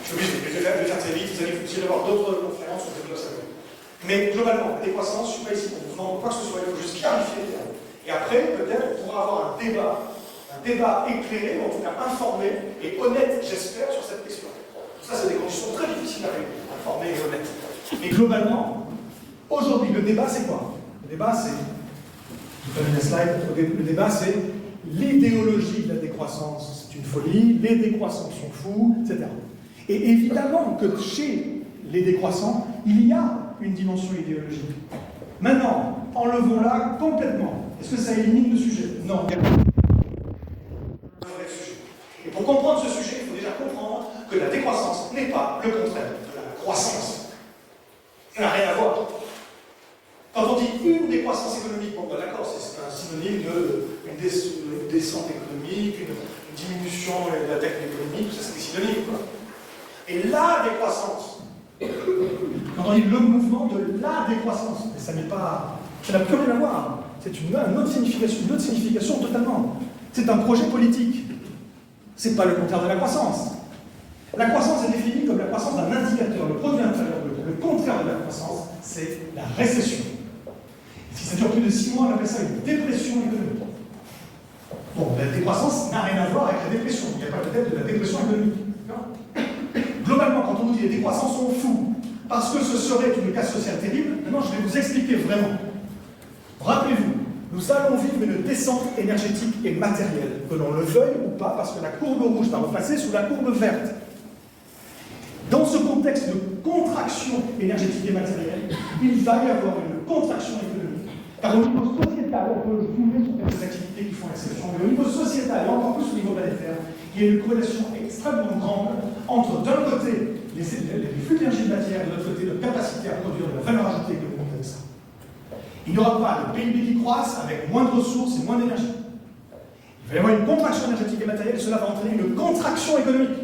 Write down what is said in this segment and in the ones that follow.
suis obligé de faire très vite, vous allez voir d'autres conférences sur le développement. Mais globalement, la décroissance, je ne suis pas ici pour vous vendre quoi que ce soit, il faut juste clarifier les termes. Et après, peut-être, on pourra avoir un débat éclairé, ou en tout cas informé et honnête, j'espère, sur cette question. Ça, c'est des conditions très difficiles à régler, informé et honnête. Mais globalement, aujourd'hui, le débat, c'est quoi? Le débat, c'est, je vous donne une slide, le débat, c'est l'idéologie de la décroissance, c'est une folie, les décroissants sont fous, etc. Et évidemment que chez les décroissants, il y a une dimension idéologique. Maintenant, enlevons-la complètement. Est-ce que ça élimine le sujet? Non, il y a un vrai sujet. Et pour comprendre ce sujet, il faut déjà comprendre que la décroissance n'est pas le contraire de la croissance. Ça n'a rien à voir. Quand on dit une décroissance économique, bon, ben d'accord, c'est un synonyme d'une descente économique, une diminution de la dette économique, tout ça c'est des synonymes, quoi. Et la décroissance, quand on dit le mouvement de la décroissance, mais ça n'est pas, ça n'a plus rien à voir. C'est une autre signification totalement. C'est un projet politique. C'est pas le contraire de la croissance. La croissance est définie comme la croissance d'un indicateur, le produit intérieur brut. Le contraire de la croissance, c'est la récession. Si ça dure plus de 6 mois, on appelle ça une dépression économique. Bon, la décroissance n'a rien à voir avec la dépression. Il n'y a pas peut-être de la dépression économique. Globalement, quand on nous dit les décroissants sont fous, parce que ce serait une casse sociale terrible, maintenant je vais vous expliquer vraiment. Rappelez-vous, nous allons vivre une descente énergétique et matérielle, que l'on le veuille ou pas, parce que la courbe rouge va repasser sous la courbe verte. Dans ce contexte de contraction énergétique et matérielle, il va y avoir une contraction économique. Car au niveau sociétal, on peut zoomer sur des activités qui font exception, mais au niveau sociétal, et encore plus au niveau planétaire, il y a une corrélation extrêmement grande entre, d'un côté, les flux d'énergie de matière, et de l'autre côté, notre capacité à produire de la valeur ajoutée économique avec ça. Il n'y aura pas de PIB qui croissent avec moins de ressources et moins d'énergie. Il va y avoir une contraction énergétique et matérielle, et cela va entraîner une contraction économique.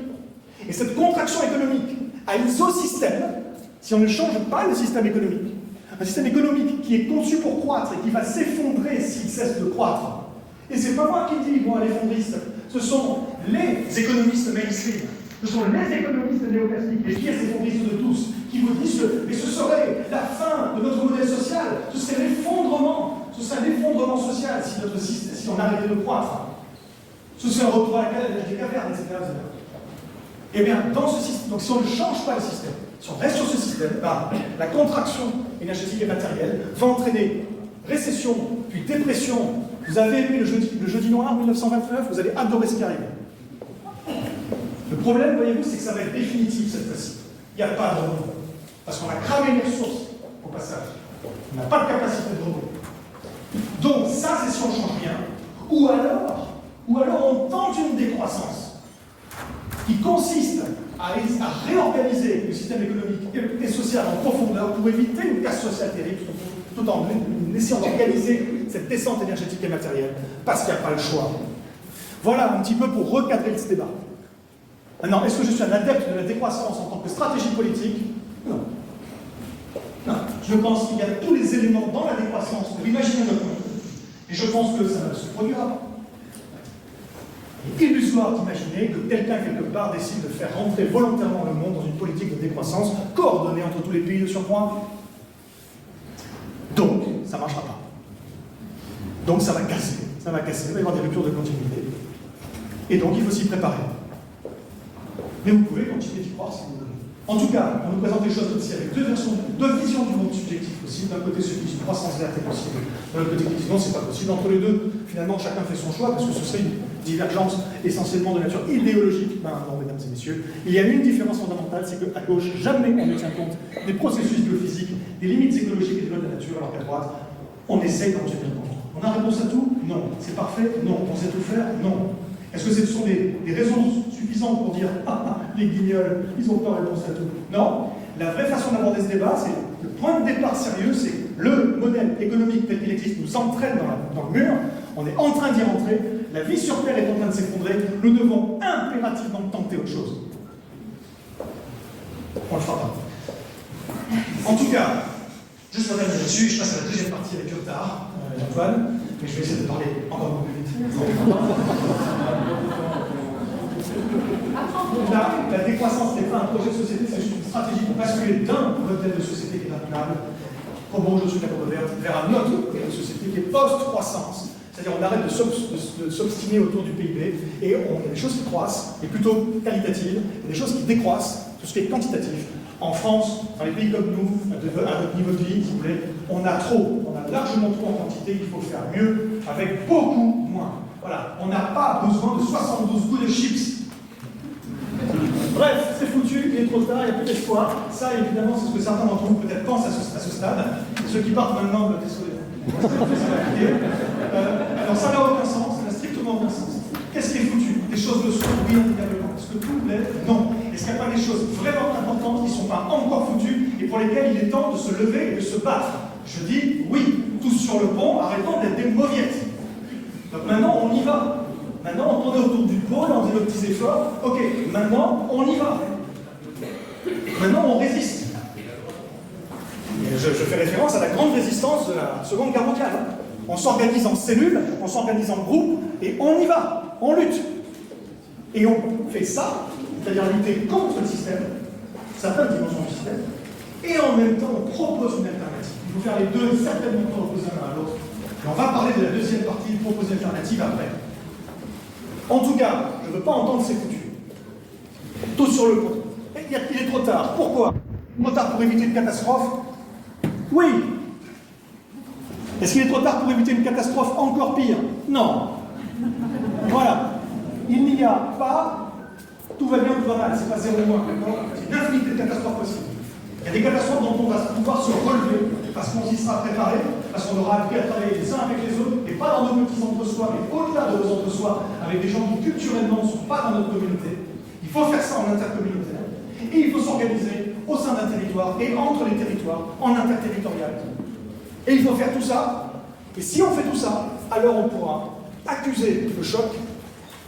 Et cette contraction économique a isosystème, si on ne change pas le système économique, un système économique qui est conçu pour croître et qui va s'effondrer s'il cesse de croître. Et c'est pas moi qui dis, moi, les fondistes, ce sont les économistes mainstream, ce sont les économistes néoclassiques, les pièces effondristes de tous, qui vous disent que ce serait la fin de notre modèle social, ce serait l'effondrement social si on arrêtait de croître. Ce serait un retour à l'âge des cavernes, etc. Eh bien, dans ce système, donc si on ne change pas le système, si on reste sur ce système, la contraction énergétique et matérielle va entraîner récession, puis dépression. Vous avez aimé le jeudi noir 1929, vous allez adorer ce qui arrive. Le problème, voyez-vous, c'est que ça va être définitif cette fois-ci. Il n'y a pas de rebond. Parce qu'on a cramé les ressources au passage. On n'a pas de capacité de rebond. Donc ça, c'est si on ne change rien. Ou alors on tente une décroissance qui consiste à réorganiser le système économique et social en profondeur pour éviter une casse sociale terrible, tout en essayant d'organiser cette descente énergétique et matérielle, parce qu'il n'y a pas le choix. Voilà un petit peu pour recadrer ce débat. Maintenant, est-ce que je suis un adepte de la décroissance en tant que stratégie politique? Non. Non. Je pense qu'il y a tous les éléments dans la décroissance pour imaginer notre monde. Et je pense que ça ne se produira pas. Il est illusoire d'imaginer que quelqu'un, quelque part, décide de faire rentrer volontairement le monde dans une politique de décroissance coordonnée entre tous les pays de surcroît. Donc, ça ne marchera pas. Donc, ça va casser. Ça va casser. Il va y avoir des ruptures de continuité. Et donc, il faut s'y préparer. Mais vous pouvez continuer d'y croire si vous voulez. En tout cas, on nous présente les choses aussi avec deux visions du monde subjectif possible. D'un côté, celui qui dit une croissance verte est possible. De l'autre côté, qui dit non, c'est pas possible. Entre les deux, finalement, chacun fait son choix, parce que ce serait une divergence essentiellement de nature idéologique. Ben non, mesdames et messieurs. Il y a une différence fondamentale, c'est qu'à gauche, jamais on ne tient compte des processus biophysiques, des limites écologiques et des lois de la nature, alors qu'à droite, on essaye d'en tenir compte. On a réponse à tout? Non. C'est parfait? Non. On sait tout faire? Non. Est-ce que ce sont des raisons suffisantes pour dire « Ah, les guignols, ils ont pas réponse à tout » Non. La vraie façon d'aborder ce débat, c'est le point de départ sérieux, c'est le modèle économique tel qu'il existe nous entraîne dans le mur, on est en train d'y rentrer, la vie sur Terre est en train de s'effondrer, nous devons impérativement tenter autre chose. On ne le fera pas. En tout cas, juste pour terminer là-dessus, je passe à la deuxième partie avec Lyotard, Antoine, mais je vais essayer de parler encore un peu plus vite. La décroissance n'est pas un projet de société, c'est juste une stratégie pour basculer d'un modèle de société qui est intenable, comme bon je suis la courbe verte, vers un autre modèle de société qui est post-croissance. C'est-à-dire on arrête de s'obstiner autour du PIB et il y a des choses qui croissent, et plutôt qualitatives, et des choses qui décroissent, tout ce qui est quantitatif. En France, dans les pays comme nous, à notre niveau de vie, si vous voulez, on a largement trop en quantité, il faut faire mieux avec beaucoup moins. Voilà, on n'a pas besoin de 72 goûts de chips. Bref, c'est foutu, il est trop tard, il n'y a plus d'espoir. Ça, évidemment, c'est ce que certains d'entre vous peut-être pensent à ce stade. Ceux qui partent maintenant, désolé. Alors ça n'a aucun sens, ça n'a strictement aucun sens. Qu'est-ce qui est foutu? Des choses le sont, oui, indéniablement. Est-ce que tout l'est? Non. Est-ce qu'il n'y a pas des choses vraiment importantes qui ne sont pas encore foutues et pour lesquelles il est temps de se lever et de se battre? Je dis oui, tous sur le pont, arrêtons d'être des mauviettes. Donc maintenant, on y va. Maintenant, on tournait autour du pôle, on faisait nos petits efforts. Ok, maintenant, on y va. Maintenant, on résiste. Et je fais référence à la grande résistance de la Seconde Guerre mondiale. On s'organise en cellules, on s'organise en groupes, et on y va, on lutte. Et on fait ça, c'est-à-dire lutter contre le système, certaines dimensions du système, et en même temps, on propose une alternative. Il faut faire les deux, certainement pas opposer l'un à l'autre. Et on va parler de la deuxième partie, proposer une alternative après. En tout cas, je ne veux pas entendre ces foutus. Tout sur le pont. Il est trop tard. Pourquoi? Trop tard pour éviter une catastrophe? Oui. Est-ce qu'il est trop tard pour éviter une catastrophe encore pire? Non. Voilà. Il n'y a pas tout va bien, tout va mal. C'est pas 0 ou 1, d'accord? Il y a une infinité de catastrophes possibles. Il y a des catastrophes dont on va pouvoir se relever parce qu'on s'y sera préparé, parce qu'on aura appris à travailler les uns avec les autres, et pas dans nos petits entre-soi, mais au-delà de nos entre-soi, avec des gens qui culturellement ne sont pas dans notre communauté. Il faut faire ça en intercommunautaire. Et il faut s'organiser au sein d'un territoire et entre les territoires, en interterritorial. Et il faut faire tout ça. Et si on fait tout ça, alors on pourra accuser le choc,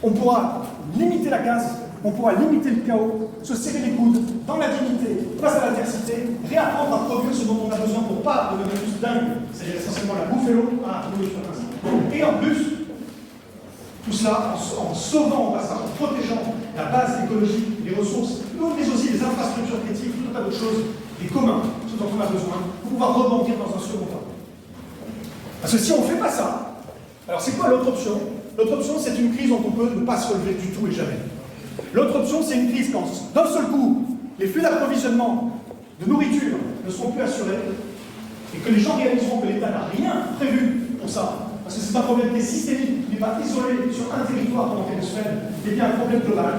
on pourra limiter la casse, on pourra limiter le chaos, se serrer les coudes, dans la dignité, face à l'adversité, réapprendre à produire ce dont on a besoin pour pas devenir plus dingue, c'est-à-dire essentiellement la bouffe et l'eau. Et en plus, tout cela en sauvant, au passage, en protégeant la base écologique, les ressources, mais aussi les infrastructures critiques, tout un tas d'autres choses, les communs, ce dont on a besoin, pour pouvoir rebondir dans un second temps. Parce que si on ne fait pas ça, alors c'est quoi l'autre option? L'autre option, c'est une crise dont on peut ne pas se relever du tout et jamais. L'autre option, c'est une crise quand, d'un seul coup, les flux d'approvisionnement de nourriture ne seront plus assurés et que les gens réaliseront que l'État n'a rien prévu pour ça, parce que c'est un problème qui est systémique, qui n'est pas isolé sur un territoire pendant quelques semaines, mais bien un problème global.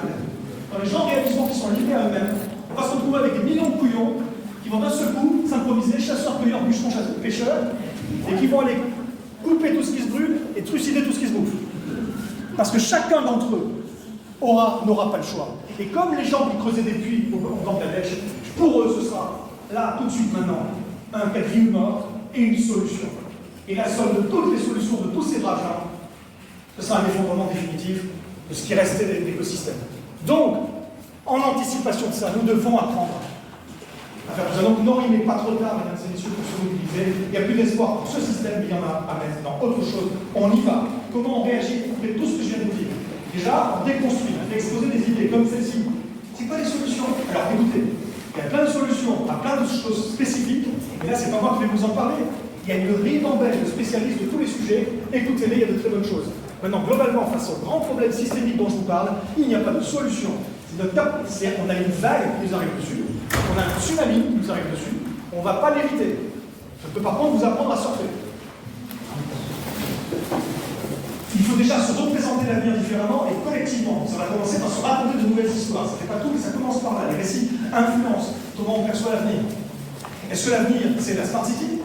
Quand les gens réaliseront qu'ils sont livrés à eux-mêmes, on va se retrouver avec des millions de couillons qui vont d'un seul coup s'improviser chasseurs-cueilleurs, bûcherons, pêcheurs, et qui vont aller couper tout ce qui se brûle et trucider tout ce qui se bouffe. Parce que chacun d'entre eux n'aura pas le choix. Et comme les gens qui creusaient des puits au Bangladesh, pour eux ce sera là, tout de suite maintenant, un cas de vie ou mort et une solution. Et la somme de toutes les solutions de tous ces braves gens, ce sera un effondrement définitif de ce qui restait de l'écosystème. Donc, en anticipation de ça, nous devons apprendre à faire tout ça. Donc, non, il n'est pas trop tard, mesdames et messieurs, pour se mobiliser. Il n'y a plus d'espoir pour ce système, mais il y en a à mettre dans autre chose. On y va. Comment on réagit? On fait tout ce que je viens de vous dire. Déjà, on déconstruit, on fait exposer des idées comme celle-ci. C'est quoi les solutions? Alors, écoutez, il y a plein de solutions à plein de choses spécifiques, et là, c'est pas moi qui vais vous en parler. Il y a une ribambelle de spécialistes de tous les sujets. Écoutez-les, il y a de très bonnes choses. Maintenant, globalement, face au grand problème systémique dont je vous parle, il n'y a pas de solution. On a une vague qui nous arrive dessus, on a un tsunami qui nous arrive dessus, on ne va pas l'éviter. Je peux par contre vous apprendre à surfer. Il faut déjà se représenter l'avenir différemment et collectivement. Ça va commencer par se raconter de nouvelles histoires. Ça ne fait pas tout, mais ça commence par là. Les récits influencent comment on perçoit l'avenir. Est-ce que l'avenir, c'est la Smart City?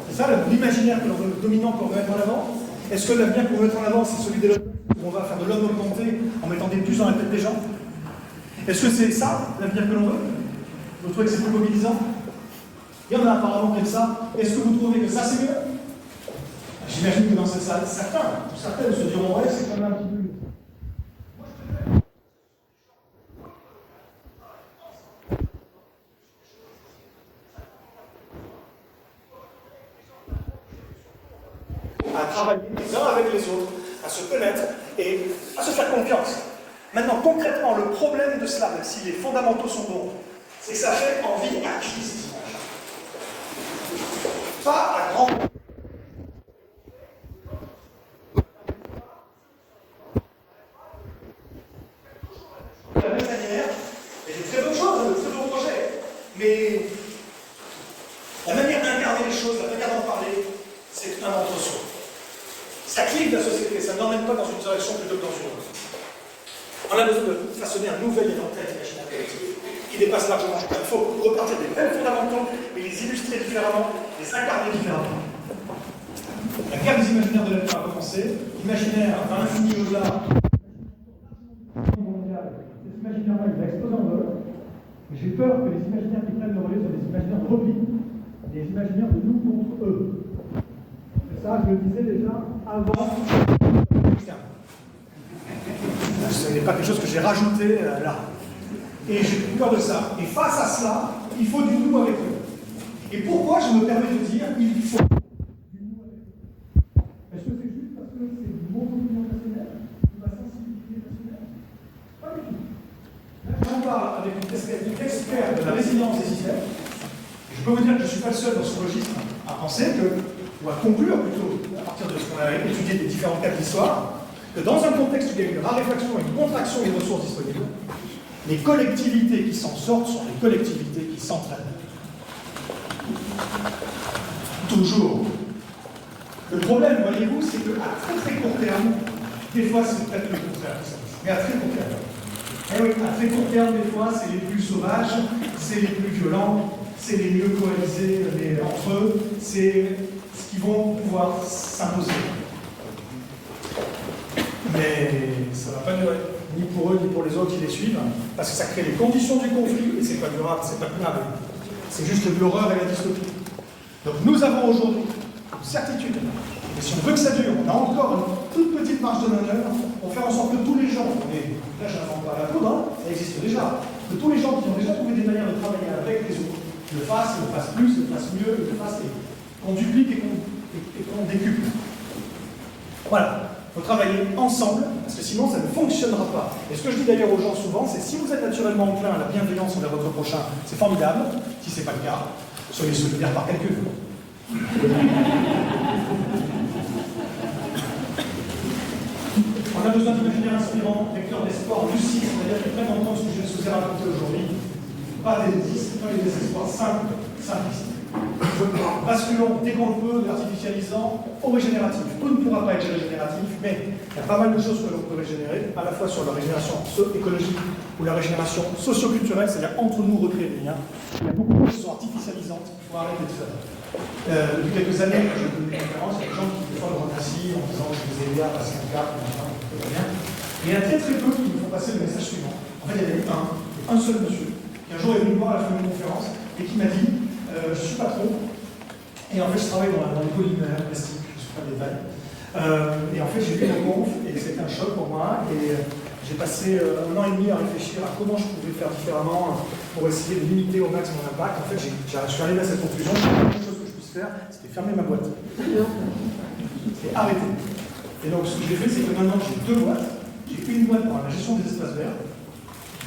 C'est ça l'imaginaire dominant qu'on veut mettre en avant? Est-ce que l'avenir qu'on veut mettre en avant, c'est celui des où on va faire de l'homme augmenté en mettant des puces dans la tête des gens? Est-ce que c'est ça l'avenir que l'on veut? Vous trouvez que c'est plus mobilisant? Il y en a apparemment comme ça. Est-ce que vous trouvez que ça c'est mieux? J'imagine que dans cette salle, certaines se diront ouais, c'est quand même un petit peu mieux. À travailler les uns avec les autres, à se connaître et à se faire confiance. Maintenant, concrètement, le problème de cela, même si les fondamentaux sont bons, c'est que ça fait envie à qui cette image? Pas à grand. De la même manière, il y a des très bonnes choses, de très beaux projets, mais la manière d'incarner les choses, la manière d'en parler, c'est un entre-soi. Ça clive la société, ça n'emmène pas dans une direction plutôt que dans une autre. On a besoin de façonner un nouvel inventaire d'imaginaire collectif qui dépasse largement. Il faut repartir des mêmes fondamentaux, mais les illustrer différemment, les incarner différemment. La guerre des imaginaires de l'avenir a commencé. L'imaginaire va infini au-delà. Cet imaginaire-là, il va exploser en vol. J'ai peur que les imaginaires qui prennent le relais soient des imaginaires de repli, des imaginaires de nous contre eux. Et ça, je le disais déjà avant. Ce n'est pas quelque chose que j'ai rajouté là. Et j'ai peur de ça. Et face à cela, il faut du nous avec eux. Et pourquoi je me permets de dire il faut du nous avec eux? Est-ce que c'est juste parce que c'est mon opinion personnelle ou ma sensibilité personnelle? Pas du tout. Là, j'en parle avec une expert de la résilience des systèmes. Et je peux vous dire que je ne suis pas le seul dans ce registre à penser que, ou à conclure plutôt, à partir de ce qu'on a étudié des différents cas de l'histoire, que dans un contexte où il y a une raréfaction et une contraction des ressources disponibles, les collectivités qui s'en sortent sont les collectivités qui s'entraînent. Toujours. Le problème, voyez-vous, c'est qu'à très très court terme, des fois c'est peut-être le contraire qui se passe, mais à très court terme. Et oui, à très court terme, des fois, c'est les plus sauvages, c'est les plus violents, c'est les mieux coalisés entre eux, c'est ce qui vont pouvoir s'imposer. Mais ça ne va pas durer, ni pour eux, ni pour les autres qui les suivent, parce que ça crée les conditions du conflit, et c'est pas durable, c'est pas tenable. C'est juste l'horreur et la dystopie. Donc nous avons aujourd'hui une certitude, et si on veut que ça dure, on a encore une toute petite marge de manœuvre pour faire en sorte que tous les gens, et là je n'invente pas la poudre, ça existe déjà, que tous les gens qui ont déjà trouvé des manières de travailler avec les autres, le fassent plus, le fassent mieux, le fassent, qu'on duplique et qu'on décuple. Voilà. Il faut travailler ensemble, parce que sinon ça ne fonctionnera pas. Et ce que je dis d'ailleurs aux gens souvent, c'est si vous êtes naturellement enclin à la bienveillance envers votre prochain, c'est formidable. Si ce n'est pas le cas, soyez solidaires par calcul. On a besoin d'imaginaires inspirants, vecteurs d'espoir lucides, c'est-à-dire qui prennent en compte ce que je vous ai raconté aujourd'hui. Pas des désespoirs simples, simplistes. Basculons dès qu'on le peut de l'artificialisant au régénératif. Tout ne pourra pas être régénératif, mais il y a pas mal de choses que l'on peut régénérer, à la fois sur la régénération écologique ou la régénération socio-culturelle, c'est-à-dire entre nous recréer des liens. Il y a beaucoup de choses qui sont artificialisantes, il faut arrêter de faire. Depuis quelques années, quand j'ai donné des conférences, il y a des gens qui des fois me remercient en disant que je les ai aidés à passer un cap, tout va bien. Et il y en a très très peu qui me font passer le message suivant. En fait, il y en a un seul monsieur, qui un jour est venu me voir à la fin d'une conférence et qui m'a dit je suis patron, et en fait je travaille dans les polymères plastiques, je ne suis pas des détails. Et en fait j'ai vu la conf, et c'était un choc pour moi, et j'ai passé 1 an et demi à réfléchir à comment je pouvais faire différemment pour essayer de limiter au max mon impact. En fait, je suis arrivé à cette conclusion, la seule chose que je puisse faire, c'était fermer ma boîte. C'était arrêter. Et donc ce que j'ai fait, c'est que maintenant j'ai 2 boîtes. J'ai une boîte pour la gestion des espaces verts,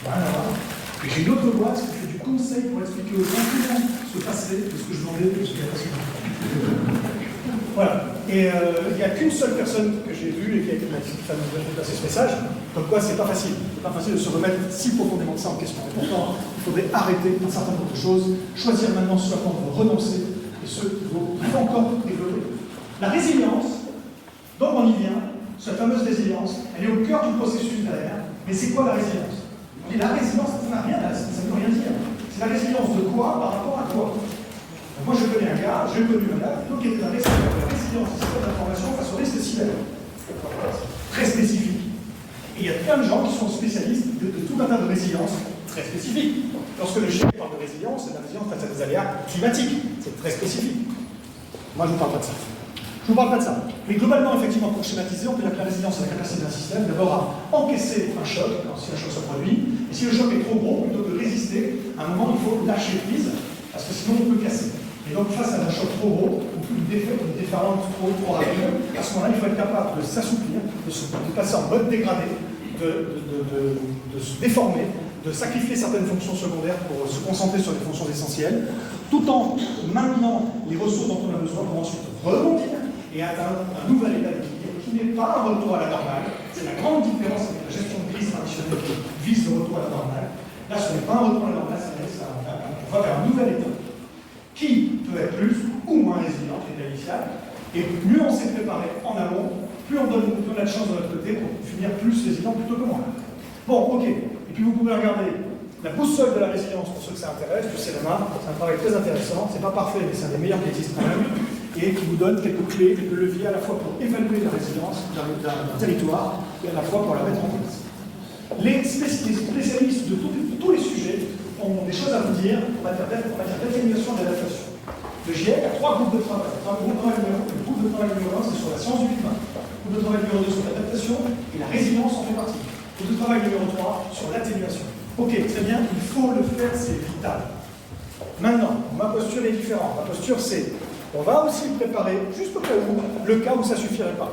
rien à voir. Et j'ai une autre boîte qui fait du conseil pour expliquer aux gens comment se passer de ce que je demandais de ce qu'il y a passé. Voilà. Et il n'y a qu'une seule personne que j'ai vue et qui a été passer ce message, comme quoi c'est pas facile. C'est pas facile de se remettre si profondément de ça en question. Et pourtant, il faudrait arrêter un certain nombre de choses, choisir maintenant ce à quoi on veut renoncer et ce qu'il faut encore développer. La résilience, donc on y vient, cette fameuse résilience, elle est au cœur du processus derrière. Mais c'est quoi la résilience? On dit la résilience, ça n'a rien, ça ne veut rien dire. C'est la résilience de quoi par rapport à quoi? Moi, je connais un gars, j'ai connu un gars, plutôt qui était la résilience du système d'information face au risque cyber. Très spécifique. Et il y a plein de gens qui sont spécialistes de tout un tas de résilience très spécifiques. Lorsque le chef parle de résilience, c'est de la résilience face à des aléas climatiques. C'est très spécifique. Moi, je ne vous parle pas de ça. Je ne vous parle pas de ça. Mais globalement, effectivement, pour schématiser, on peut dire que la résilience, c'est la capacité d'un système d'abord à encaisser un choc, si un choc se produit. Et si le choc est trop gros, plutôt que de résister, à un moment, il faut lâcher prise, parce que sinon, on peut casser. Et donc, face à un choc trop gros, ou une déferlante trop rapide, à ce moment-là, il faut être capable de s'assouplir, de passer en mode dégradé, de se déformer, de sacrifier certaines fonctions secondaires pour se concentrer sur les fonctions essentielles, tout en maintenant les ressources dont on a besoin pour ensuite rebondir et atteindre un nouvel état d'équilibre qui n'est pas un retour à la normale. C'est la grande différence avec la gestion de crise traditionnelle qui vise le retour à la normale. Là, ce n'est pas un retour à la normale, on va vers un nouvel état qui peut être plus ou moins résilient que l'état initial. Et mieux on s'est préparé en amont, plus on donne de chance de notre côté pour finir plus résilient plutôt que moins. Bon, ok. Et puis vous pouvez regarder la boussole de la résilience pour ceux que ça intéresse, du CEREMA. C'est un travail très intéressant. C'est pas parfait, mais c'est un des meilleurs qui existe quand même. Et qui vous donne quelques clés, quelques leviers à la fois pour évaluer la résilience d'un territoire et à la fois pour la mettre en place. Les spécialistes de tous les sujets ont des choses à vous dire en matière d'atténuation et d'adaptation. Le GIEC a 3 groupes de travail. Le groupe de travail numéro 1, c'est sur la science du climat. Le groupe de travail numéro 2, sur l'adaptation, et la résilience en fait partie. Le groupe de travail numéro 3, sur l'atténuation. Ok, très bien, il faut le faire, c'est vital. Maintenant, ma posture est différente. Ma posture, c'est, on va aussi préparer, juste au cas où, le cas où ça ne suffirait pas.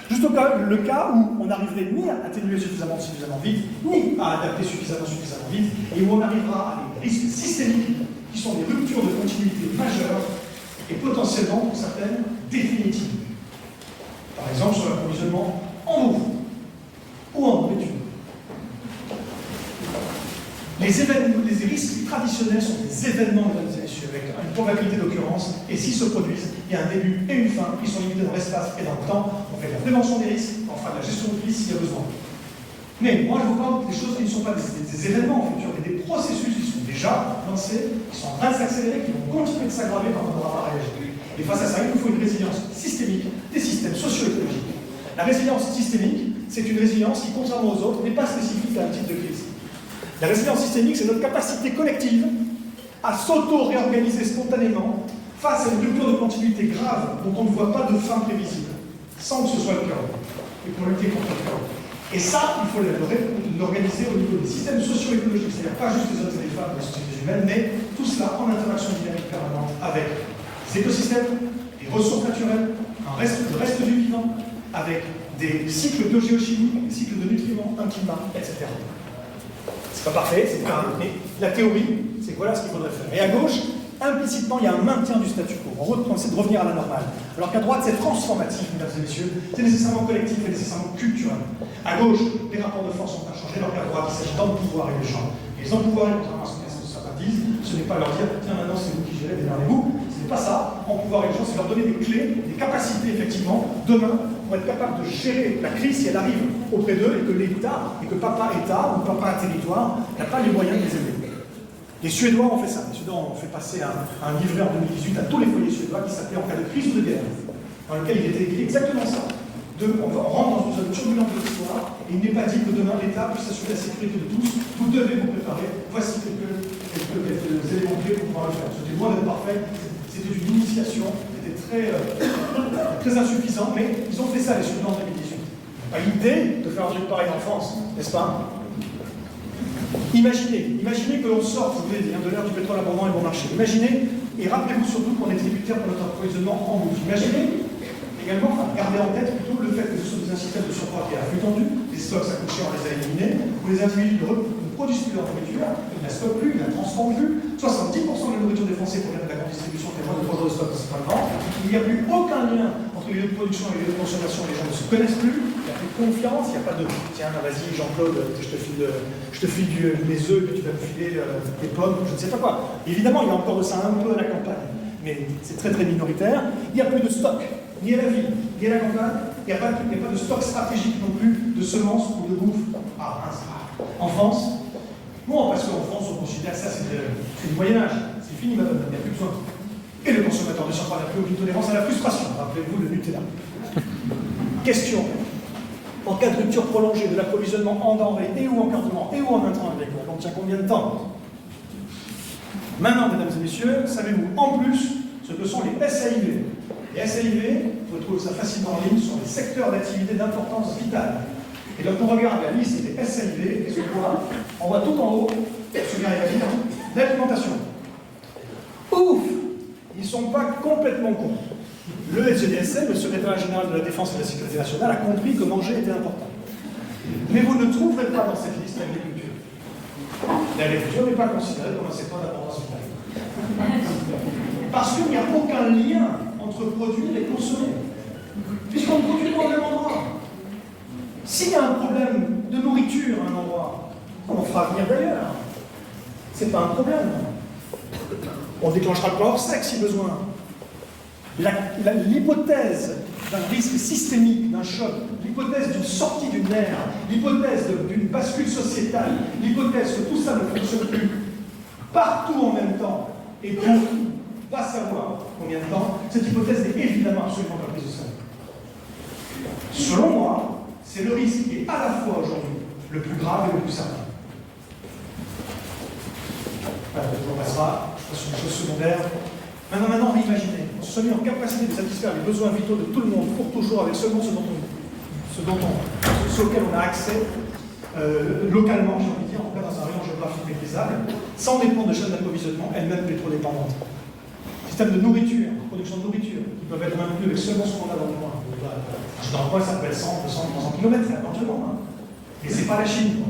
Juste au cas, le cas où on n'arriverait ni à atténuer suffisamment vite, ni à adapter suffisamment vite, et où on arrivera à des risques systémiques qui sont des ruptures de continuité majeures et potentiellement, pour certaines, définitives. Par exemple, sur l'approvisionnement en eau ou en nourriture. Les risques traditionnels sont des événements, mesdames et messieurs, avec une probabilité d'occurrence, et s'ils se produisent, il y a un début et une fin qui sont limités dans l'espace et dans le temps. On fait de la prévention des risques, on fera de la gestion de crise s'il y a besoin. Mais moi, je vous parle des choses qui ne sont pas des événements en futur, mais des processus qui sont déjà lancés, qui sont en train de s'accélérer, qui vont continuer de s'aggraver quand on n'aura pas réagi. Et face à ça, il nous faut une résilience systémique des systèmes socio-écologiques. La résilience systémique, c'est une résilience qui, contrairement aux autres, n'est pas spécifique à un type de crise. La résilience systémique, c'est notre capacité collective à s'auto-réorganiser spontanément face à une rupture de continuité grave dont on ne voit pas de fin prévisible, sans que ce soit le chaos, et pour lutter contre le chaos. Et ça, il faut l'organiser au niveau des systèmes socio-écologiques, c'est-à-dire pas juste les hommes et les femmes, les sociétés humaines, mais tout cela en interaction dynamique permanente avec les écosystèmes, les ressources naturelles, le reste du vivant, avec des cycles de géochimie, des cycles de nutriments, un climat, etc. C'est pas parfait, c'est pas mais la théorie, c'est voilà ce qu'il faudrait faire. Et à gauche, implicitement, il y a un maintien du statu quo. On essaie de revenir à la normale. Alors qu'à droite, c'est transformatif, mesdames et messieurs, c'est nécessairement collectif et nécessairement culturel. À gauche, les rapports de force sont inchangés, alors qu'à droite, il s'agit d'empouvoir et de champ. Et les empouvoirs, contrairement à ce que certains disent, ce n'est pas leur dire, tiens, maintenant c'est vous qui gérez, démerdez-vous. Ce n'est pas ça. Empouvoir les gens, c'est leur donner des clés, des capacités, effectivement, demain, pour être capable de gérer la crise si elle arrive auprès d'eux et que l'État, et que papa-État ou papa-territoire n'a pas les moyens de les aider. Les Suédois ont fait ça. Les Suédois ont fait passer un livret en 2018 à tous les foyers suédois qui s'appelait En cas de crise ou de guerre, dans lequel il était écrit exactement ça. On rentre dans une zone turbulente de l'histoire et il n'est pas dit que demain l'État puisse assurer la sécurité de tous. Vous devez vous préparer. Voici quelques éléments clés pour pouvoir le faire. C'était loin d'être parfait. C'était une initiation. C'était très insuffisant, mais ils ont fait ça les Suédois en 2018. Pas l'idée de faire un truc pareil en France, n'est-ce pas? Imaginez que l'on sorte, vous voulez, de l'ère du pétrole abondant et bon marché. Imaginez, et rappelez-vous surtout qu'on est tributaire pour notre approvisionnement en bouffe. Imaginez également, gardez en tête plutôt le fait que ce sont des systèmes de surpoids qui est à flux tendu, les stocks ça coûte cher, on les a éliminés, où les individus ne produisent plus leur nourriture, ils ne la stockent plus, ils ne la transforment plus. 70% de la nourriture des Français provient de la grande distribution qui est moins de 3 jours de stock principalement. Il n'y a plus aucun lien entre les lieux de production et les lieux de consommation, les gens ne se connaissent plus, il n'y a plus de confiance, il n'y a pas de tiens, vas-y Jean-Claude, je te file des œufs, que tu vas me filer des pommes, je ne sais pas quoi. Évidemment, il y a encore de ça un peu à la campagne, mais c'est très très minoritaire. Il n'y a plus de stock, ni à la ville, ni à la campagne, il n'y a pas de stock stratégique non plus de semences ou de bouffe. Ah mince, en France, bon, parce qu'en France on considère que ça c'est du Moyen-Âge, c'est fini madame, il n'y a plus besoin. Et le consommateur de champagne n'a plus aucune tolérance à la frustration, rappelez-vous le Nutella. Question. En cas de rupture prolongée de l'approvisionnement en denrées et ou en carburant et ou en intrants agricoles, on tient combien de temps? Maintenant, mesdames et messieurs, savez-vous en plus ce que sont les SAIV? Les SAIV, vous trouvez ça facilement en ligne, sont des secteurs d'activité d'importance vitale. Et donc on regarde la liste des SAIV, et on voit tout en haut, ce bien est l'alimentation. Ouf! Ils ne sont pas complètement cons. Le SGDSN, le secrétaire général de la Défense et de la Sécurité nationale, a compris que manger était important. Mais vous ne trouverez pas dans cette liste l'agriculture. L'agriculture n'est pas considérée comme un secteur d'importance vitale. Parce qu'il n'y a aucun lien entre produire et consommer. Puisqu'on ne produit pas au même endroit. S'il y a un problème de nourriture à un endroit, on fera venir d'ailleurs. C'est pas un problème. On déclenchera le plan hors sec si besoin. L'hypothèse d'un risque systémique, d'un choc, l'hypothèse d'une sortie d'une ère, l'hypothèse d'une bascule sociétale, l'hypothèse que tout ça ne fonctionne plus partout en même temps et pour pas savoir combien de temps, cette hypothèse n'est évidemment absolument pas prise au sérieux. Selon moi, c'est le risque qui est à la fois aujourd'hui le plus grave et le plus certain. Voilà, on passera sur une chose secondaire. Maintenant, imaginez, on se soit mis en capacité de satisfaire les besoins vitaux de tout le monde pour toujours avec seulement ce auquel on a accès localement, j'ai envie de dire, en tout cas dans un rayon géographique maîtrisable, sans dépendre de chaînes d'approvisionnement elles-mêmes pétrodépendantes. Système de nourriture, de production de nourriture, qui peuvent être maintenus avec seulement ce qu'on a dans le coin. Dans le coin, ça peut être 100, 200, 300 km, éventuellement. Mais c'est pas la Chine.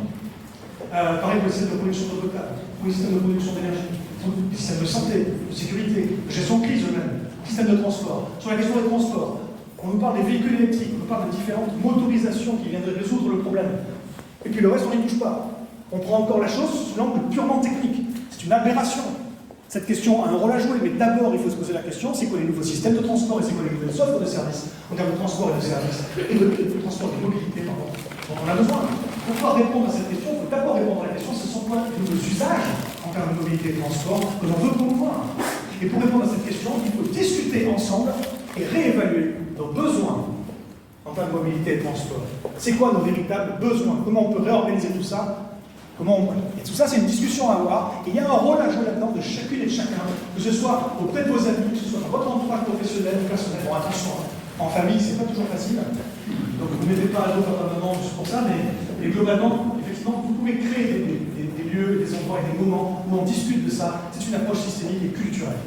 Pareil pour les systèmes de production d'eau potable, pour les systèmes de production d'énergie, les systèmes de santé, de sécurité, de gestion de crise eux-mêmes, systèmes de transport. Sur la question des transports, on nous parle des véhicules électriques, on nous parle de différentes motorisations qui viendraient résoudre le problème. Et puis le reste, on n'y touche pas. On prend encore la chose sous l'angle purement technique. C'est une aberration. Cette question a un rôle à jouer, mais d'abord, il faut se poser la question, c'est quoi les nouveaux systèmes de transport et c'est quoi les nouvelles offres de services en termes de transport et de services, et de transport et de mobilité, pardon. Donc on a besoin. Pour pouvoir répondre à cette question, il faut d'abord répondre à la question, ce sont quoi les nouveaux usages en termes de mobilité et de transport que l'on veut promouvoir. Et pour répondre à cette question, il faut discuter ensemble et réévaluer nos besoins en termes de mobilité et de transport. C'est quoi nos véritables besoins? Comment on peut réorganiser tout ça? Et tout ça, c'est une discussion à avoir. Et il y a un rôle à jouer là-dedans de chacune et de chacun, que ce soit auprès de vos amis, que ce soit dans votre entourage professionnel ou personnel. Bon, attention, en famille, c'est pas toujours facile. Donc, vous ne mettez pas à dos papa, maman juste pour ça, mais globalement, effectivement, vous pouvez créer des lieux, des endroits et des moments où on discute de ça. C'est une approche systémique et culturelle.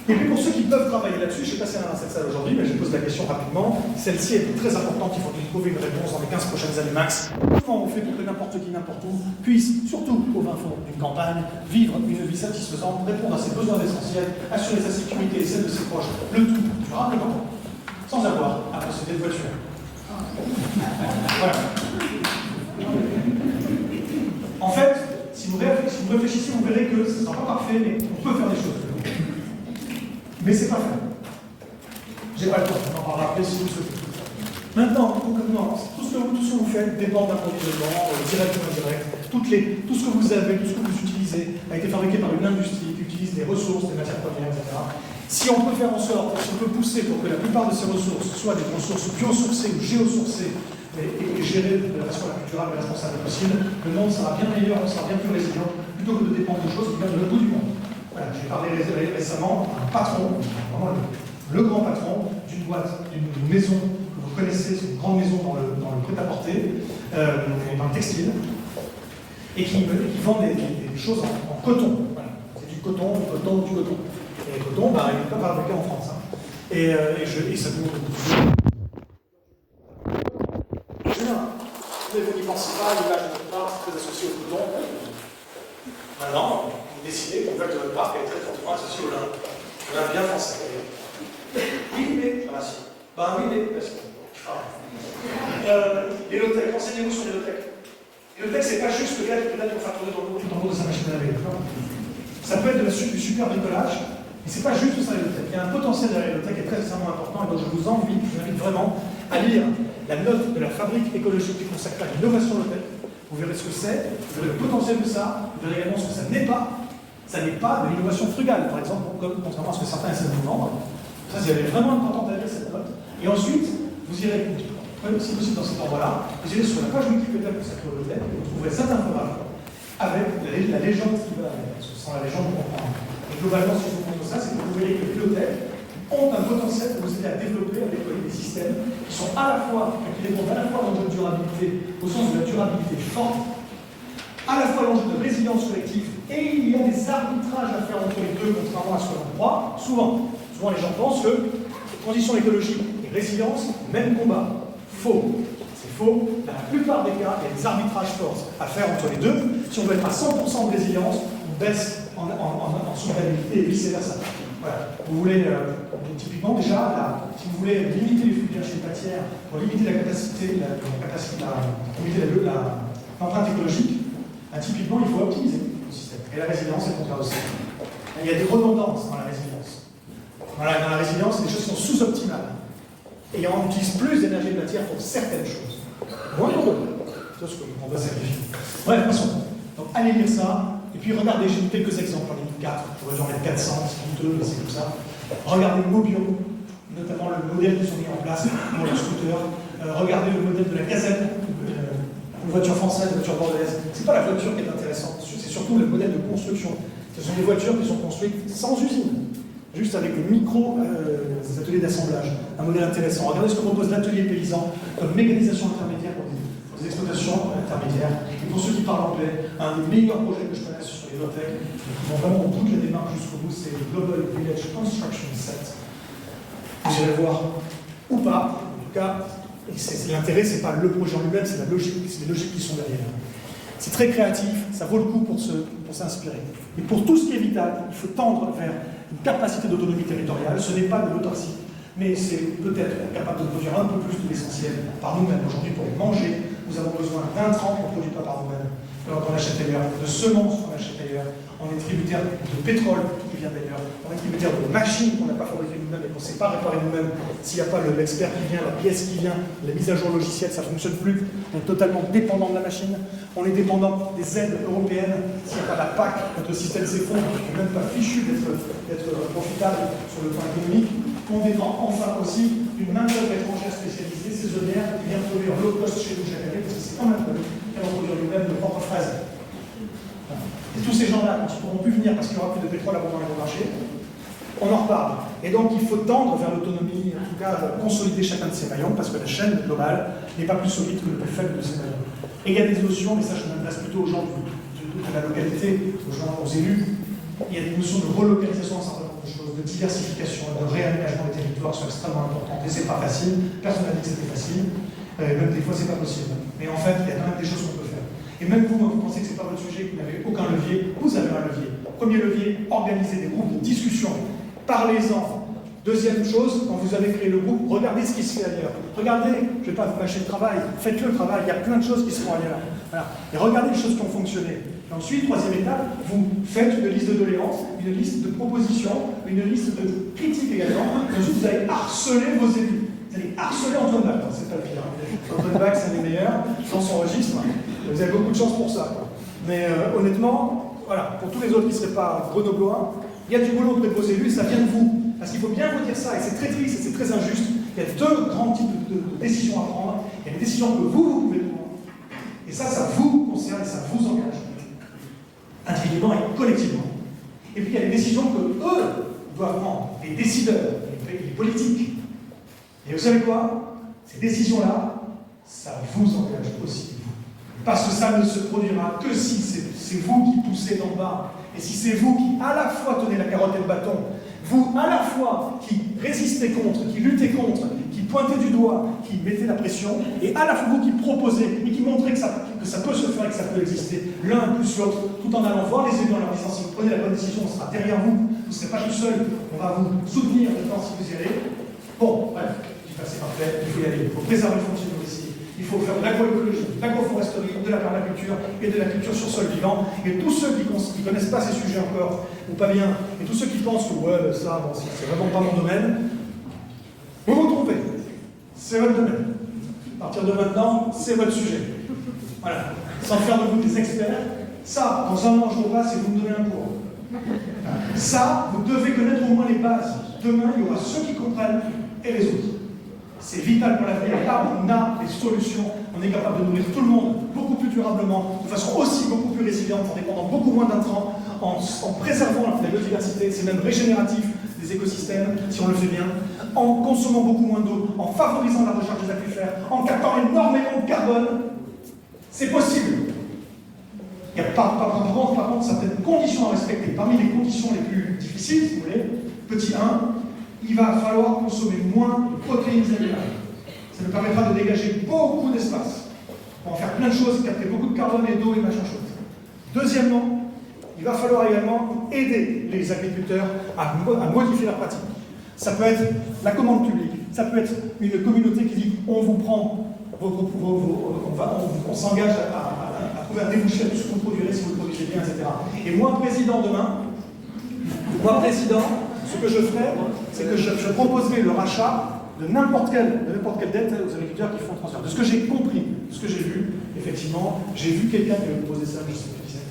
Et puis pour ceux qui peuvent travailler là-dessus, je ne sais pas si il y en a dans cette salle aujourd'hui, mais je pose la question rapidement. Celle-ci est très importante, il faut trouver une réponse dans les 15 prochaines années max. Comment on fait pour que n'importe qui, n'importe où, puisse, surtout au fin fond d'une campagne, vivre une vie satisfaisante, répondre à ses besoins essentiels, assurer sa sécurité et celle de ses proches, le tout durablement, sans avoir à posséder de voiture. Voilà. En fait, si vous réfléchissez, vous verrez que ce ne sera pas parfait, mais on peut faire des choses. Mais c'est pas fait. J'ai pas le temps, on en parlera après si vous le souhaitez. Maintenant, tout ce que vous faites dépend d'approvisionnement, direct ou indirect. Tout ce que vous avez, tout ce que vous utilisez, a été fabriqué par une industrie qui utilise des ressources, des matières premières, etc. Si on peut faire en sorte, si on peut pousser pour que la plupart de ces ressources soient des ressources biosourcées ou géosourcées et gérées de la façon la plus durable et responsable possible, le monde sera bien meilleur, on sera bien plus résilient, plutôt que de dépendre de choses qui viennent de l'autre bout du monde. Voilà, j'ai parlé récemment d'un patron, vraiment le grand patron d'une boîte, d'une maison que vous connaissez, c'est une grande maison dans le prêt-à-porter, dans le textile, et qui vend des choses en coton. Voilà. C'est du coton. Et le coton, il n'est pas fabriqué en France. Hein. Et ça vous... Vous n'y pensez pas, l'image de votre part, c'est très associé au coton. Maintenant, vous décidez que l'image de votre part est très fortement associée au lin. Le lin bien français. Oui, mais... Ah si. Oui, mais... Parce que... L'élotech, renseignez-vous sur l'élotech. L'élotech, c'est pas juste le gars qui peut pour faire tourner tout en haut de sa machine à laver. Ça peut être du super bricolage, mais c'est pas juste ça l'élotech. Il y a un potentiel derrière l'élotech qui est très extrêmement important, et donc je vous invite vraiment à lire la note de la fabrique écologique qui consacre à l'innovation low-tech. Vous verrez ce que c'est, vous verrez le potentiel de ça, vous verrez également ce que ça n'est pas. Ça n'est pas de l'innovation frugale, par exemple, contrairement à ce que certains essaient de nous vendre. Ça, c'est vraiment important à lire cette note. Et ensuite, vous irez, si possible dans cet endroit-là, vous irez sur la page Wikipédia consacrée au low-tech, et vous trouverez cette infographe avec la légende qui va avec, parce que sans la légende, on comprend. Et globalement, si je vous montre ça, c'est que vous verrez que les low-tech ont un potentiel pour vous aider à développer, à déployer des systèmes qui sont à la fois, qui répondent à la fois à l'enjeu de durabilité, au sens de la durabilité forte, à la fois l'enjeu de résilience collective, et il y a des arbitrages à faire entre les deux, contrairement à ce que l'on croit. Souvent les gens pensent que transition écologique et résilience, même combat. Faux. C'est faux. Dans la plupart des cas, il y a des arbitrages forts à faire entre les deux. Si on veut être à 100% de résilience, on baisse en soutenabilité et vice-versa. Voilà. Vous voulez, typiquement déjà, si vous voulez limiter les flux d'énergie de matière, pour limiter l'empreinte écologique, typiquement, il faut optimiser le système. Et la résilience, c'est le contraire aussi. Il y a des redondances dans la résilience. Voilà, dans la résilience, les choses sont sous-optimales. Et on utilise plus d'énergie de matière pour certaines choses. Moins pour d'autres. C'est ce qu'on va simplifier. Bref, passons. Donc, allez lire ça. Et puis, regardez, j'ai mis quelques exemples. J'en ai mis 4. Je pourrais en mettre 400, c'est douteux, mais c'est comme ça. Regardez Mobion, notamment le modèle qu'ils ont mis en place pour le scooter. Regardez le modèle de la Gazelle, une voiture française, une voiture bordelaise. C'est pas la voiture qui est intéressante, c'est surtout le modèle de construction. Ce sont des voitures qui sont construites sans usine. Juste avec des des ateliers d'assemblage. Un modèle intéressant. Regardez ce que propose l'atelier paysan comme mécanisation intermédiaire pour des exploitations intermédiaires. Et pour ceux qui parlent anglais, un des meilleurs projets que je connaisse sur les low-tech, qui vont vraiment au bout de la démarche jusqu'au bout, c'est le Global Village Construction Set. Vous irez voir ou pas. En tout cas, l'intérêt, c'est pas le projet en lui-même, c'est la logique, c'est les logiques qui sont derrière. C'est très créatif, ça vaut le coup pour s'inspirer. Et pour tout ce qui est vital, il faut tendre vers une capacité d'autonomie territoriale. Ce n'est pas de l'autarcie, mais c'est peut-être être capable de produire un peu plus de l'essentiel par nous-mêmes. Aujourd'hui, pour les manger, nous avons besoin d'intrants qu'on ne produit pas par nous-mêmes, qu'on achète ailleurs, de semences qu'on achète ailleurs. On est tributaire de pétrole qui vient d'ailleurs. On est tributaire de machines qu'on n'a pas fabriquées nous-mêmes et qu'on ne sait pas réparer nous-mêmes. S'il n'y a pas l'expert qui vient, la pièce qui vient, la mise à jour logicielle, ça ne fonctionne plus. On est totalement dépendant de la machine. On est dépendant des aides européennes. S'il n'y a pas la PAC, notre système s'effondre. On n'est même pas fichu d'être profitable sur le plan économique. On dépend enfin aussi d'une main-d'œuvre étrangère spécialisée, saisonnière, qui vient produire low cost chez nous chaque année, parce que c'est quand même eux qui vont produire nous-mêmes nos propres fraises. Et tous ces gens-là, quand ils ne pourront plus venir parce qu'il n'y aura plus de pétrole abondant dans le marché, on en reparle. Et donc il faut tendre vers l'autonomie, en tout cas consolider chacun de ces maillons, parce que la chaîne globale n'est pas plus solide que le plus faible de ces maillons. Et il y a des notions, mais ça je m'adresse plutôt aux gens de la localité, aux gens, aux élus, il y a des notions de relocalisation d'un certain nombre de choses, de diversification, de réaménagement des territoires sont extrêmement importantes. Et c'est pas facile, personne n'a dit que c'était facile, même des fois c'est pas possible. Mais en fait, il y a quand même des choses qu'on peut faire. Et même vous, vous pensez que ce n'est pas votre sujet, que vous n'avez aucun levier, vous avez un levier. Premier levier, organisez des groupes de discussion. Parlez-en. Deuxième chose, quand vous avez créé le groupe, regardez ce qui se fait ailleurs. Regardez, je ne vais pas vous mâcher le travail, faites-le travail, il y a plein de choses qui se font ailleurs. Voilà. Et regardez les choses qui ont fonctionné. Et ensuite, troisième étape, vous faites une liste de doléances, une liste de propositions, une liste de critiques également. Et ensuite, vous allez harceler vos élus. Vous allez harceler Antoine Bach, c'est pas le pire. Antoine Bach, c'est un des meilleurs dans son registre. Vous avez beaucoup de chance pour ça. Mais honnêtement, voilà, pour tous les autres qui ne seraient pas grenoblois, il y a du boulot auprès de vos élus et ça vient de vous. Parce qu'il faut bien vous dire ça, et c'est très triste et c'est très injuste. Il y a deux grands types de décisions à prendre. Il y a les décisions que vous pouvez prendre. Et ça vous concerne et ça vous engage. Individuellement et collectivement. Et puis il y a les décisions que eux doivent prendre, les décideurs, les politiques. Et vous savez quoi? Ces décisions-là, ça vous engage aussi. Parce que ça ne se produira que si c'est vous qui poussez d'en bas. Et si c'est vous qui, à la fois, tenez la carotte et le bâton, vous, à la fois, qui résistez contre, qui luttez contre, qui pointez du doigt, qui mettez la pression, et à la fois vous qui proposez et qui montrez que ça peut se faire et que ça peut exister, l'un plus l'autre, tout en allant voir les élus en leur disant si vous prenez la bonne décision, on sera derrière vous, vous ne serez pas tout seul, on va vous soutenir maintenant si vous y allez. Bon, bref, c'est parfait, il faut y aller, il faut préserver le foncier ici. Il faut faire de l'agroécologie, de l'agroforesterie, de la permaculture et de la culture sur sol vivant. Et tous ceux qui ne connaissent pas ces sujets encore, ou pas bien, et tous ceux qui pensent que ouais, ça, bon, c'est vraiment pas mon domaine, vous vous trompez. C'est votre domaine. À partir de maintenant, c'est votre sujet. Voilà. Sans faire de vous des experts, ça, dans un an, je repasse et vous me donnez un cours. Ça, vous devez connaître au moins les bases. Demain, il y aura ceux qui comprennent et les autres. C'est vital pour l'avenir. Là, on a des solutions. On est capable de nourrir tout le monde beaucoup plus durablement, de façon aussi beaucoup plus résiliente, en dépendant beaucoup moins d'intrants, en préservant la biodiversité. C'est même régénératif des écosystèmes, si on le fait bien, en consommant beaucoup moins d'eau, en favorisant la recharge des aquifères, en captant énormément de carbone. C'est possible. Il y a par contre certaines conditions à respecter. Parmi les conditions les plus difficiles, si vous voulez, petit 1, il va falloir consommer moins de protéines animales. Ça nous permettra de dégager beaucoup d'espace pour en faire plein de choses, capter beaucoup de carbone et d'eau et machin chose. Deuxièmement, il va falloir également aider les agriculteurs à modifier leurs pratiques. Ça peut être la commande publique, ça peut être une communauté qui dit on vous prend, on s'engage à trouver un débouché à tout ce que vous produirez si vous le produisez bien, etc. Et moi, président demain, ce que je ferai, c'est que je proposerai le rachat de n'importe quelle dette aux agriculteurs qui font le transfert. De ce que j'ai compris, de ce que j'ai vu, effectivement, j'ai vu quelqu'un qui avait posé ça, je sais plus qui c'est.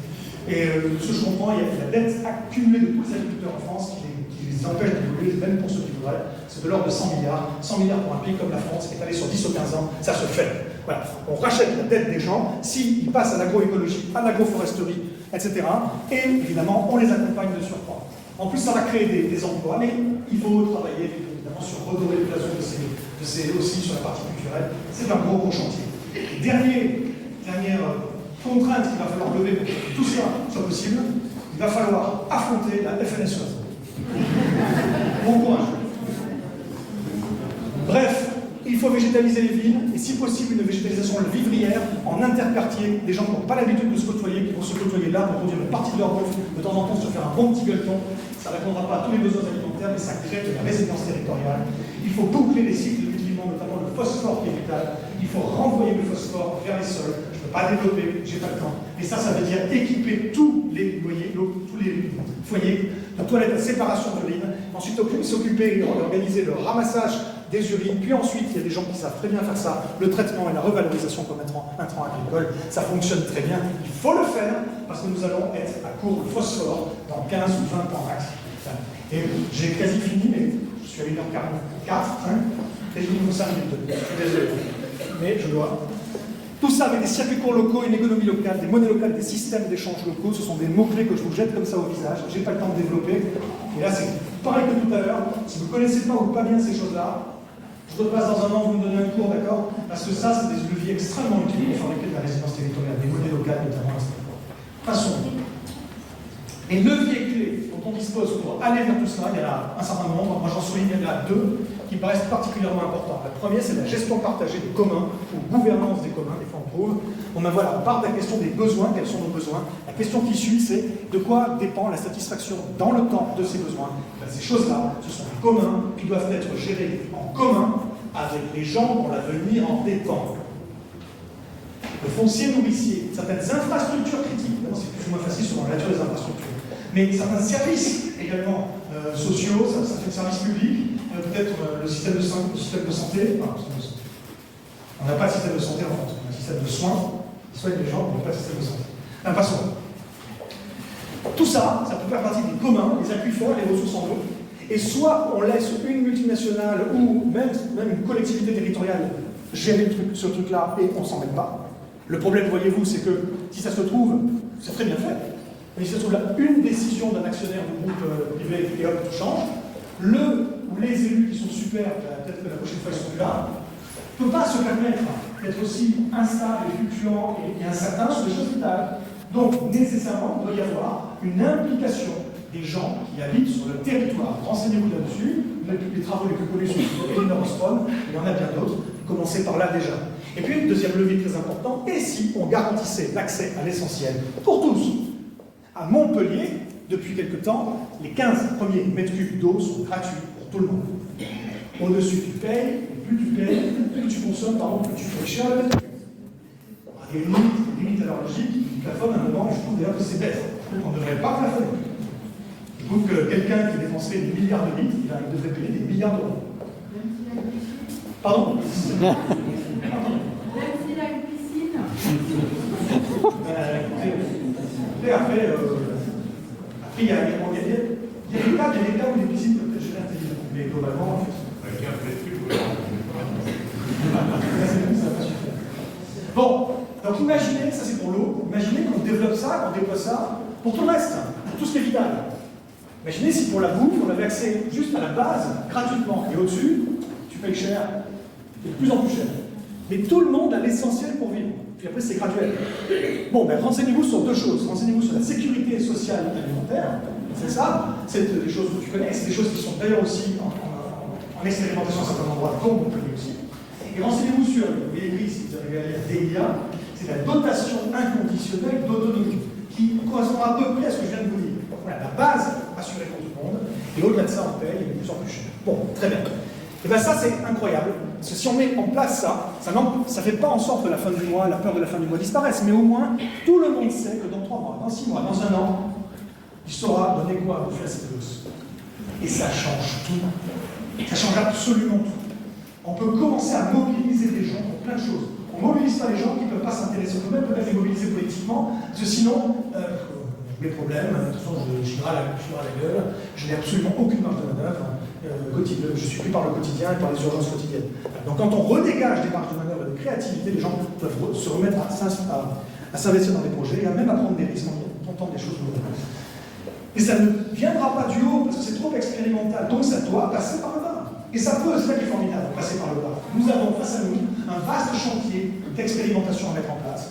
Et de ce que je comprends, il y a la dette accumulée de tous les agriculteurs en France qui les empêche d'évoluer, même pour ceux qui voudraient. C'est de l'ordre de 100 milliards. 100 milliards pour un pays comme la France, qui est allé sur 10 ou 15 ans, ça se fait. Voilà. On rachète la dette des gens, s'ils passent à l'agroécologie, à l'agroforesterie, etc. Et évidemment, on les accompagne de surcroît. En plus, ça va créer des emplois, mais il faut travailler évidemment sur redorer le blason aussi sur la partie culturelle. C'est un gros chantier. Dernière contrainte qu'il va falloir lever pour que tout ça soit possible, il va falloir affronter la FNSEA. Bon courage. Bref, il faut végétaliser les villes, et si possible une végétalisation vivrière en interquartier, des gens qui n'ont pas l'habitude de se côtoyer, qui vont se côtoyer là pour produire une partie de leur bouffe, de temps en temps se faire un bon petit gueuleton. Ça ne répondra pas à tous les besoins alimentaires, mais ça crée de la résilience territoriale. Il faut boucler les cycles de cultivement, notamment le phosphore qui est vital. Il faut renvoyer le phosphore vers les sols. Je ne peux pas développer, j'ai pas le temps. Et ça veut dire équiper tous les foyers de toilettes à séparation de l'urine. Ensuite, s'occuper et organiser le ramassage des urines. Puis ensuite, il y a des gens qui savent très bien faire ça, le traitement et la revalorisation comme intrant agricole. Ça fonctionne très bien. Il faut le faire parce que nous allons être à court de phosphore dans 15 ou 20 ans max. Et j'ai quasi fini, mais je suis à 1h44, et je vous 5 minutes. Je suis désolé. Mais je dois. Tout ça avec des circuits courts locaux, une économie locale, des monnaies locales, des systèmes d'échange locaux, ce sont des mots-clés que je vous jette comme ça au visage. J'ai pas le temps de développer. Et là, c'est pareil que tout à l'heure. Si vous ne connaissez pas ou pas bien ces choses-là, je repasse dans un an, vous me donnez un cours, d'accord? Parce que ça, c'est des leviers extrêmement utiles pour fabriquer de la résilience territoriale, des monnaies locales, notamment. Passons. Les leviers clés dont on dispose pour aller vers tout cela, il y en a un certain nombre. Moi, j'en souligne, il y en a deux qui me paraissent particulièrement importants. La première, c'est la gestion partagée des communs, ou gouvernance des communs, des fois on trouve. Bon ben voilà, on part de la question des besoins, quels sont nos besoins. La question qui suit, c'est de quoi dépend la satisfaction dans le temps de ces besoins. Ben, ces choses-là, ce sont des communs qui doivent être gérés en commun avec les gens dont l'avenir en dépend. Le foncier nourricier, certaines infrastructures critiques, c'est plus ou moins facile selon la nature des infrastructures, mais certains services également sociaux, certains services publics, peut-être le système de santé, on n'a pas de système de santé en France, on a un système de soins, qui soigne les gens, mais pas de système de santé. Passons. Tout ça, ça peut faire partie des communs, des aquifères, les ressources en eau, et soit on laisse une multinationale ou même une collectivité territoriale gérer ce truc-là et on s'en mêle pas. Le problème, voyez-vous, c'est que si ça se trouve, c'est très bien fait, mais si ça se trouve là, une décision d'un actionnaire du groupe privé et hop, tout change, ou les élus qui sont super, peut-être que la prochaine fois ils seront plus là, ne peut pas se permettre d'être aussi instable et fluctuant et incertain sur des choses vitales. Donc, nécessairement, il doit y avoir une implication des gens qui habitent sur le territoire. Renseignez-vous là-dessus. Les travaux les plus connus sont Elinor Ostrom, il y en a bien d'autres. Commencez par là déjà. Et puis, deuxième levier très important, et si on garantissait l'accès à l'essentiel pour tous? À Montpellier, depuis quelque temps, les 15 premiers mètres cubes d'eau sont gratuits pour tout le monde. Au-dessus, tu payes, et plus tu payes, plus tu consommes, plus tu payes cher. Il y a une limite à leur logique, ils plafonnent à un moment, je trouve d'ailleurs que c'est bête. On ne devrait pas plafonner. Je trouve que quelqu'un qui dépenserait des milliards de litres, il devrait payer des milliards d'euros. Pardon? Même s'il a une piscine. Après, il y a des cas où les piscines peuvent être gérées intelligemment. Mais globalement, en fait. Bon, donc imaginez, ça c'est pour l'eau, imaginez qu'on développe ça, qu'on déploie ça pour tout le reste, pour tout ce qui est vital. Imaginez si pour la bouffe, on avait accès juste à la base, gratuitement, et au-dessus, tu payes cher, et de plus en plus cher. Mais tout le monde a l'essentiel pour vivre. Puis après, c'est graduel. Bon, ben renseignez-vous sur deux choses. Renseignez-vous sur la sécurité sociale et alimentaire. C'est ça, c'est des choses que tu connais, c'est des choses qui sont d'ailleurs aussi en expérimentation à certains endroits, comme Montpellier aussi. Et renseignez-vous sur, vous voyez écrit ici, vous arrivez à lire DIA, c'est la dotation inconditionnelle d'autonomie, qui correspond à peu près à ce que je viens de vous dire. Voilà, la base assurée pour tout le monde, et au-delà de ça, on paye, et de plus en plus cher. Bon, très bien. Et bien ça, c'est incroyable, parce que si on met en place ça, ça ne fait pas en sorte que la fin du mois, la peur de la fin du mois disparaisse, mais au moins, tout le monde sait que dans 3 mois, dans 6 mois, dans 1 an, il saura donner quoi à bouffer à cette gosse. Et ça change tout. Ça change absolument tout. On peut commencer à mobiliser les gens pour plein de choses. On ne mobilise pas les gens qui ne peuvent pas s'intéresser. On peut même peut-être les mobiliser politiquement, parce que sinon, les problèmes, de toute façon, je râle la gueule, je n'ai absolument aucune marge de manœuvre. Je suis pris par le quotidien et par les urgences quotidiennes. Donc quand on redégage des marges de manœuvre et de créativité, les gens peuvent se remettre à s'investir dans des projets et à même à prendre des risques en tentant des choses nouvelles. Et ça ne viendra pas du haut, parce que c'est trop expérimental, donc ça doit passer par le bas. Et ça peut, c'est ça qui est formidable, passer par le bas. Nous avons face à nous un vaste chantier d'expérimentation à mettre en place.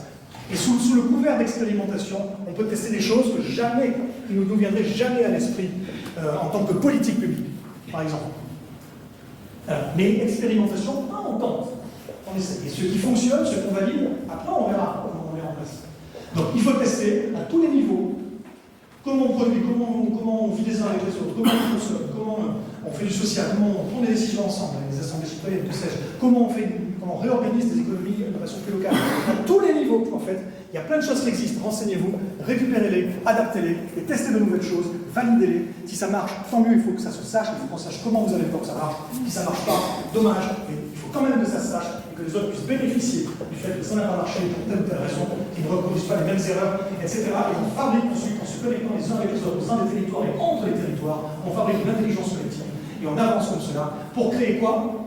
Et sous le couvert d'expérimentation, on peut tester des choses que jamais, qui ne nous viendraient jamais à l'esprit en tant que politique publique, par exemple. Mais expérimentation, on tente, on essaie. Et ce qui fonctionne, ce qu'on valide, après on verra comment on met en place. Donc il faut tester à tous les niveaux. Comment on produit, comment on vit les uns avec les autres, comment on consomme, comment on fait du social, comment on prend des décisions ensemble, les assemblées citoyennes, tout ça, comment on réorganise des économies de façon plus locale. À tous les niveaux, en fait, il y a plein de choses qui existent. Renseignez-vous, récupérez-les, adaptez-les, et testez de nouvelles choses, validez-les. Si ça marche, tant mieux, il faut que ça se sache, il faut qu'on sache comment vous allez voir que ça marche. Si ça ne marche pas, dommage, mais il faut quand même que ça se sache et que les autres puissent bénéficier du fait que ça n'a pas marché pour telle ou telle raison, qu'ils ne reproduisent pas les mêmes erreurs, etc. Et on fabrique ensuite, en se connectant les uns avec les autres, au sein des territoires et entre les territoires, on fabrique de l'intelligence collective et on avance comme cela pour créer quoi?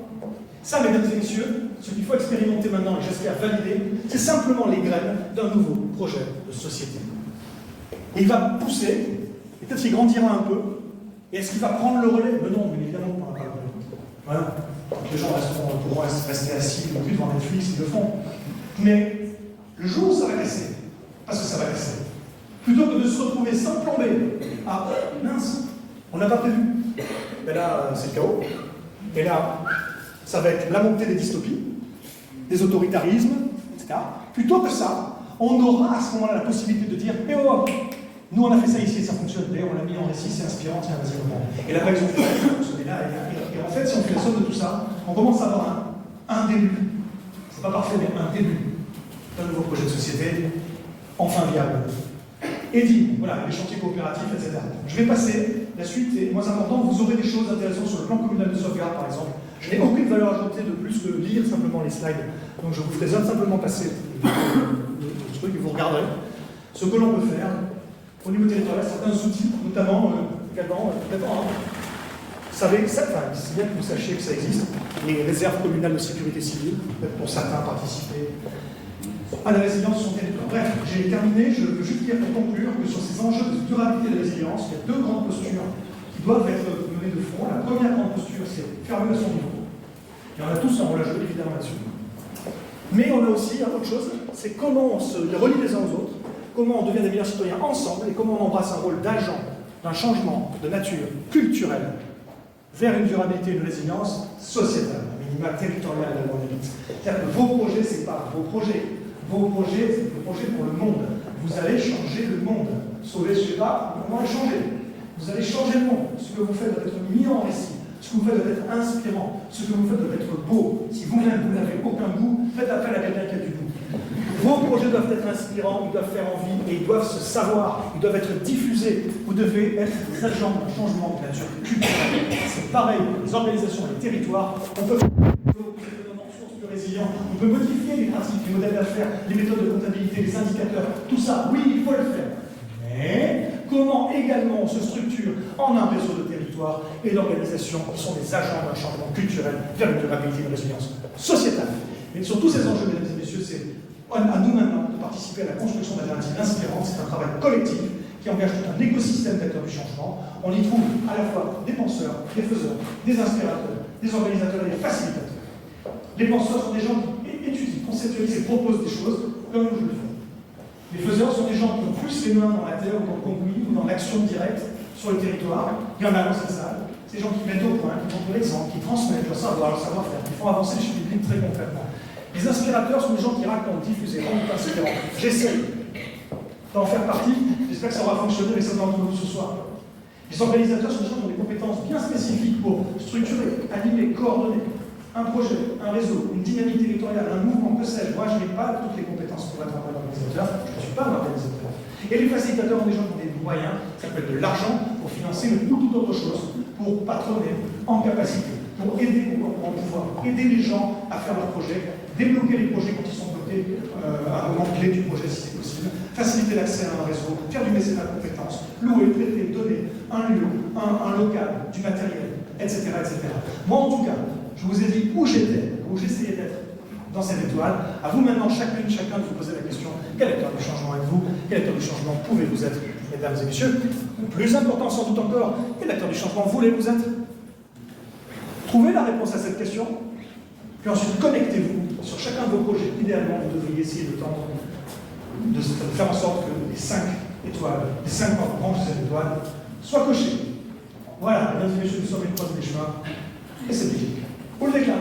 Ça, mesdames et messieurs, ce qu'il faut expérimenter maintenant et j'espère valider, c'est simplement les graines d'un nouveau projet de société. Et il va pousser, et peut-être qu'il grandira un peu, et est-ce qu'il va prendre le relais? Mais non, mais évidemment qu'on ne prendra pas le relais. Voilà. Les gens pourront rester assis non devant Netflix, ils le font. Mais le jour où ça va casser, parce que ça va casser, plutôt que de se retrouver sans plan B, ah mince, on n'a pas prévu. Mais là, c'est le chaos. Et là, ça va être la montée des dystopies, des autoritarismes, etc. Plutôt que ça, on aura à ce moment-là la possibilité de dire eh oh, nous on a fait ça ici et ça fonctionne, d'ailleurs on l'a mis en récit, c'est inspirant, tiens, vas-y, on. Et là, par exemple, ça fonctionne là, et en fait, si on fait la somme de tout ça, on commence à avoir un début. C'est pas parfait, mais un début d'un nouveau projet de société, enfin viable. Et dit, voilà, les chantiers coopératifs, etc. Je vais passer, la suite est moins importante, vous aurez des choses intéressantes sur le plan communal de sauvegarde, par exemple. Je n'ai aucune valeur ajoutée de plus que lire simplement les slides. Donc je vous ferai simplement passer le truc et vous regarderez ce que l'on peut faire au niveau territorial, certains outils, notamment également, vous savez, c'est bien que vous sachiez que ça existe, les réserves communales de sécurité civile, peut-être pour certains participer à la résilience de son territoire. Bref, j'ai terminé, je veux juste dire pour conclure que sur ces enjeux de durabilité et de résilience, il y a deux grandes postures qui doivent être menées de front. La première grande posture, c'est faire mieux à son niveau. Et on a tous un rôle à jouer, évidemment, là-dessus. Mais on a aussi autre chose, c'est comment on se relie les uns aux autres, comment on devient des meilleurs citoyens ensemble, et comment on embrasse un rôle d'agent d'un changement de nature culturelle vers une durabilité et une résilience sociétale, un minima territorial de mon limite. C'est-à-dire que vos projets, ce n'est pas vos projets. Vos projets, c'est des projets pour le monde. Vous allez changer le monde. Sauver, je ne sais pas, comment le changer. Vous allez changer le monde. Ce que vous faites doit être mis en récit. Ce que vous faites doit être inspirant. Ce que vous faites doit être beau. Si vous-même, vous n'avez aucun goût, faites appel à quelqu'un qui a du goût. Vos projets doivent être inspirants, ils doivent faire envie et ils doivent se savoir, ils doivent être diffusés. Vous devez être des agents d'un changement de nature culturelle. C'est pareil pour les organisations et les territoires. On peut résilient, on peut modifier les pratiques, les modèles d'affaires, les méthodes de comptabilité, les indicateurs, tout ça, oui, il faut le faire. Mais comment également on se structure en un réseau de territoire et d'organisations qui sont des agents d'un changement culturel vers une durabilité et une résilience sociétale. Et sur tous ces enjeux, mesdames et messieurs, c'est à nous maintenant de participer à la construction d'alternatives inspirantes. C'est un travail collectif qui engage tout un écosystème d'acteurs du changement. On y trouve à la fois des penseurs, des faiseurs, des inspirateurs, des organisateurs et des facilitateurs. Les penseurs sont des gens qui étudient, conceptualisent et proposent des choses comme nous le faisons. Les faiseurs sont des gens qui ont plus les mains dans la terre ou dans le conduit ou dans l'action directe sur le territoire. Il y en a dans cette salle. c'est des gens qui mettent au point, qui montrent l'exemple, qui transmettent leur savoir, leur savoir-faire, qui font avancer les choses publiques très concrètement. Les inspirateurs sont des gens qui racontent, diffusent, racontent, etc. J'essaie d'en faire partie, j'espère que ça aura fonctionné avec certains d'entre vous ce soir. Les organisateurs sont des gens qui ont des compétences bien spécifiques pour structurer, animer, coordonner un projet, un réseau, une dynamique territoriale, un mouvement, que sais-je. Moi, je n'ai pas toutes les compétences pour être un organisateur, je ne suis pas un organisateur. Et les facilitateurs sont des gens qui ont des moyens, ça peut être de l'argent pour financer, mais toute autre chose, pour patronner, en capacité, pour aider en pouvoir, aider les gens à faire leurs projets, débloquer les projets quand ils sont bloqués à un moment clé du projet si c'est possible, faciliter l'accès à un réseau, faire du mécénat de compétences, louer, prêter, donner un lieu, un local, du matériel, etc., etc. Moi, en tout cas, je vous ai dit où j'étais, où j'essayais d'être dans cette étoile. À vous maintenant, chacun de vous poser la question, quel acteur du changement êtes-vous? Quel acteur du changement pouvez-vous être, mesdames et messieurs? Ou plus important sans doute encore, quel acteur du changement voulez-vous être? Trouvez la réponse à cette question, puis ensuite connectez-vous sur chacun de vos projets. Idéalement, vous devriez essayer de tendre, de faire en sorte que les 5 étoiles, les 5 branches de cette étoile soient cochées. Voilà, mesdames et messieurs, nous sommes les croisés des chemins, et c'est magique. Au déclin.